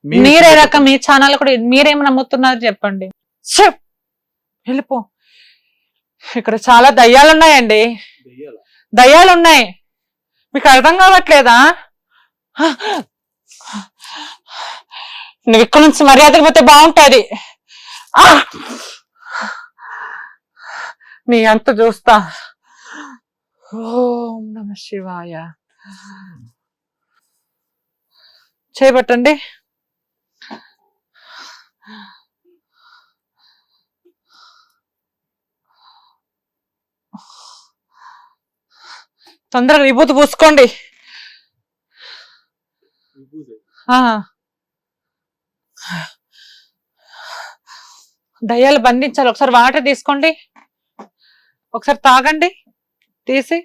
మీరే రకం మీ ఛానల్ కూడా మీరేం నమ్ముతున్నారు చెప్పండి. వెళ్ళిపో. ఇక్కడ చాలా దయ్యాలు ఉన్నాయండి, దయ్యాలు ఉన్నాయి. మీకు అర్థం కావట్లేదా? నువ్వు ఇక్కడ నుంచి మర్యాదకు పోతే బాగుంటది. నీ అంత చూస్తా. ఓం నమ శివాయ. చేపట్టండి. తొందరగా విభూతి పూసుకోండి. దయ్యాలు బంధించాలి. ఒకసారి వాటర్ తీసుకోండి, ఒకసారి తాగండి తీసి.